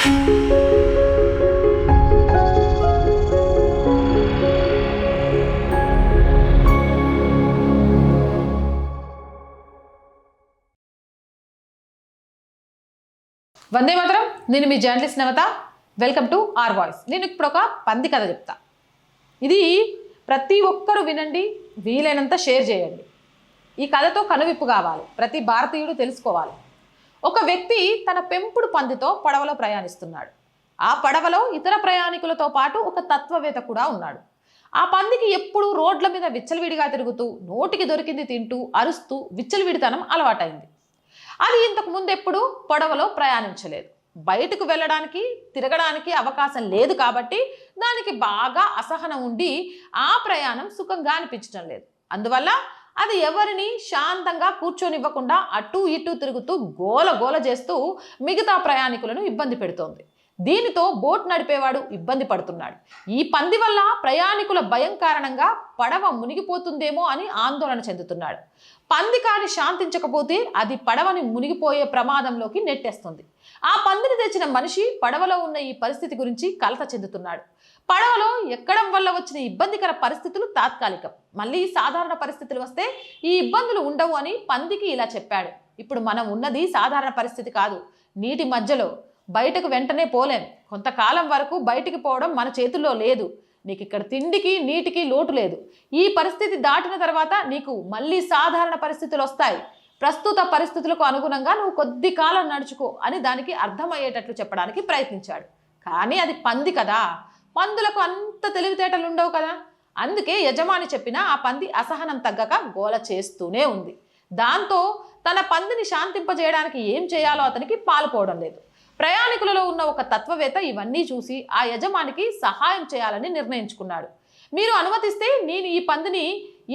వందే మాత్రం. నేను మీ journalist Navata. Welcome to R Voice. నేను ఇప్పుడు ఒక పంది కథ చెప్తా. ఇది ప్రతి ఒక్కరూ వినండి, వీలైనంత షేర్ చేయండి. ఈ కథతో కనువిప్పు కావాలి, ప్రతి భారతీయుడు తెలుసుకోవాలి. ఒక వ్యక్తి తన పెంపుడు పందితో పడవలో ప్రయాణిస్తున్నాడు. ఆ పడవలో ఇతర ప్రయాణికులతో పాటు ఒక తత్వవేత్త కూడా ఉన్నాడు. ఆ పందికి ఎప్పుడూ రోడ్ల మీద విచ్చలవిడిగా తిరుగుతూ, నోటికి దొరికింది తింటూ, అరుస్తూ విచ్చలవిడితనం అలవాటైంది. అది ఇంతకు ముందు ఎప్పుడు పడవలో ప్రయాణించలేదు. బయటకు వెళ్ళడానికి, తిరగడానికి అవకాశం లేదు కాబట్టి దానికి బాగా అసహనం ఉండి ఆ ప్రయాణం సుఖంగా అనిపించడం లేదు. అందువల్ల అది ఎవరిని శాంతంగా కూర్చొనివ్వకుండా అటు ఇటు తిరుగుతూ గోల గోల చేస్తూ మిగతా ప్రయాణికులను ఇబ్బంది పెడుతోంది. దీనితో బోట్ నడిపేవాడు ఇబ్బంది పడుతున్నాడు. ఈ పంది వల్ల ప్రయాణికుల భయం కారణంగా పడవ మునిగిపోతుందేమో అని ఆందోళన చెందుతున్నాడు. పంది కాని శాంతించకపోతే అది పడవని మునిగిపోయే ప్రమాదంలోకి నెట్టేస్తుంది. ఆ పందిని తెచ్చిన మనిషి పడవలో ఉన్న ఈ పరిస్థితి గురించి కలత చెందుతున్నాడు. పడవలో ఎక్కడం వల్ల వచ్చిన ఇబ్బందికర పరిస్థితులు తాత్కాలికం, మళ్ళీ సాధారణ పరిస్థితులు వస్తే ఈ ఇబ్బందులు ఉండవు అని పందికి ఇలా చెప్పాడు. ఇప్పుడు మనం ఉన్నది సాధారణ పరిస్థితి కాదు, నీటి మధ్యలో. బయటకు వెంటనే పోలేం. కొంతకాలం వరకు బయటికి పోవడం మన చేతుల్లో లేదు. నీకు ఇక్కడ తిండికి నీటికి లోటు లేదు. ఈ పరిస్థితి దాటిన తర్వాత నీకు మళ్ళీ సాధారణ పరిస్థితులు వస్తాయి. ప్రస్తుత పరిస్థితులకు అనుగుణంగా నువ్వు కొద్ది కాలం నడుచుకో అని దానికి అర్థమయ్యేటట్లు చెప్పడానికి ప్రయత్నించాడు. కానీ అది పంది కదా, పందులకు అంత తెలివితేటలు ఉండవు కదా. అందుకే యజమాని చెప్పినా ఆ పంది అసహనం తగ్గక గోల చేస్తూనే ఉంది. దాంతో తన పందిని శాంతింపజేయడానికి ఏం చేయాలో అతనికి పాలుపోవడం లేదు. ప్రయాణికులలో ఉన్న ఒక తత్వవేత్త ఇవన్నీ చూసి ఆ యజమానికి సహాయం చేయాలని నిర్ణయించుకున్నాడు. మీరు అనుమతిస్తే నేను ఈ పందిని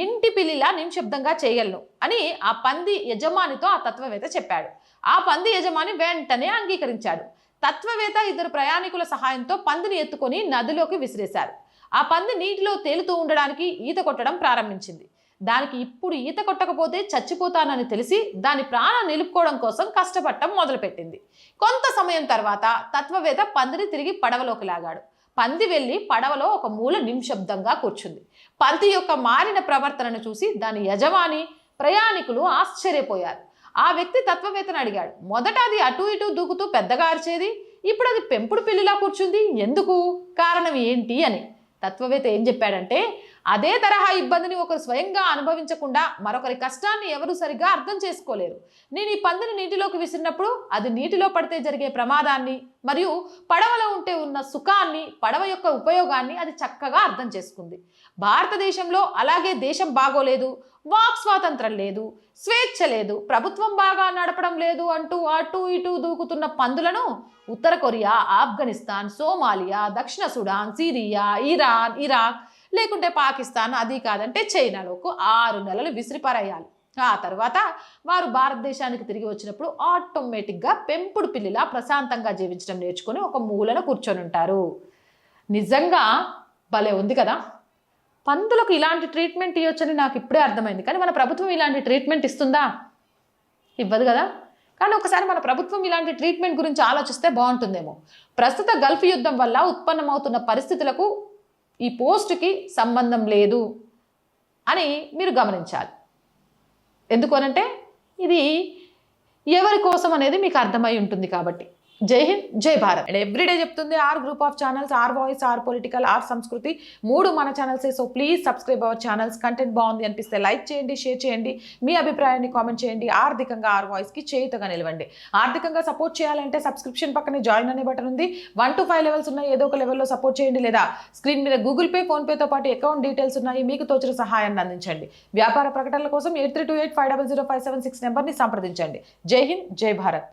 ఇంటి పిల్లిలా నిశ్శబ్దంగా చేయగలను అని ఆ పంది యజమానితో ఆ తత్వవేత్త చెప్పాడు. ఆ పంది యజమాని వెంటనే అంగీకరించాడు. తత్వవేత్త ఇద్దరు ప్రయాణికుల సహాయంతో పందిని ఎత్తుకొని నదిలోకి విసిరేశారు. ఆ పంది నీటిలో తేలుతూ ఉండడానికి ఈత కొట్టడం ప్రారంభించింది. దానికి ఇప్పుడు ఈత కొట్టకపోతే చచ్చిపోతానని తెలిసి దాని ప్రాణం నిలుపుకోవడం కోసం కష్టపడటం మొదలుపెట్టింది. కొంత సమయం తర్వాత తత్వవేత్త పందిని తిరిగి పడవలోకి లాగాడు. పంది వెళ్ళి పడవలో ఒక మూల నిశ్శబ్దంగా కూర్చుంది. పంది యొక్క మారిన ప్రవర్తనను చూసి దాని యజమాని, ప్రయాణికులు ఆశ్చర్యపోయారు. ఆ వ్యక్తి తత్వవేత్తను అడిగాడు, మొదట అది అటు ఇటు దూకుతూ పెద్దగా అరిచేది, ఇప్పుడు అది పెంపుడు పిల్లిలా కూర్చుంది, ఎందుకు? కారణం ఏంటి అని. తత్వవేత్త ఏం చెప్పాడంటే, అదే తరహా ఇబ్బందిని ఒకరు స్వయంగా అనుభవించకుండా మరొకరి కష్టాన్ని ఎవరు సరిగ్గా అర్థం చేసుకోలేరు. నేను ఈ పందిని నీటిలోకి విసిరినప్పుడు అది నీటిలో పడితే జరిగే ప్రమాదాన్ని మరియు పడవలో ఉంటే ఉన్న సుఖాన్ని, పడవ యొక్క ఉపయోగాన్ని అది చక్కగా అర్థం చేసుకుంది. భారతదేశంలో అలాగే దేశం బాగోలేదు, వాక్ స్వాతంత్రం లేదు, స్వేచ్ఛ లేదు, ప్రభుత్వం బాగా నడపడం లేదు అంటూ అటు ఇటు దూకుతున్న పందులను ఉత్తర కొరియా, ఆఫ్ఘనిస్తాన్, సోమాలియా, దక్షిణ సుడాన్, సిరియా, ఇరాన్, ఇరాక్ లేకుంటే పాకిస్తాన్, అది కాదంటే చైనాలోకి 6 నెలలు విసిరిపారేయాలి. ఆ తర్వాత వారు భారతదేశానికి తిరిగి వచ్చినప్పుడు ఆటోమేటిక్గా పెంపుడు పిల్లిలా ప్రశాంతంగా జీవించడం నేర్చుకొని ఒక మూలన కూర్చొని ఉంటారు. నిజంగా భలే ఉంది కదా. పందులకు ఇలాంటి ట్రీట్మెంట్ ఇవ్వచ్చని నాకు ఇప్పుడే అర్థమైంది. కానీ మన ప్రభుత్వం ఇలాంటి ట్రీట్మెంట్ ఇస్తుందా? ఇవ్వదు కదా. కానీ ఒకసారి మన ప్రభుత్వం ఇలాంటి ట్రీట్మెంట్ గురించి ఆలోచిస్తే బాగుంటుందేమో. ప్రస్తుత గల్ఫ్ యుద్ధం వల్ల ఉత్పన్నమవుతున్న పరిస్థితులకు ఈ పోస్టుకి సంబంధం లేదు అని మీరు గమనించాలి. ఎందుకు అనంటే ఇది ఎవరి కోసం అనేది మీకు అర్థమై ఉంటుంది కాబట్టి. జై హింద్, జై భారత్. అండ్ ఎవ్రీడే చెప్తుంది R group of channels, R Voice, R Political, R Sanskriti, 3 మన ఛానల్సే. So please subscribe our channels. Content బాగుంది అనిపిస్తే లైక్ చేయండి, షేర్ చేయండి, మీ అభిప్రాయాన్ని కామెంట్ చేయండి. ఆర్థికంగా ఆర్ వాయిస్కి చేయుతగా నిలవండి. ఆర్థికంగా సపోర్ట్ చేయాలంటే సబ్స్క్రిప్షన్ పక్కనే జాయిన్ అనే బటన్ ఉంది. 1 to 5 లెవెల్స్ ఉన్నాయి, ఏదో ఒక లెవెల్లో సపోర్ట్ చేయండి. లేదా స్క్రీన్ మీద గూగుల్ పే, ఫోన్పేతో పాటు అకౌంట్ డీటెయిల్స్ ఉన్నాయి, మీకు తోచిన సహాయాన్ని అందించండి. వ్యాపార ప్రకటనల కోసం 8328500576 నెంబర్ని సంప్రదించండి. జై హింద్, జై భారత్.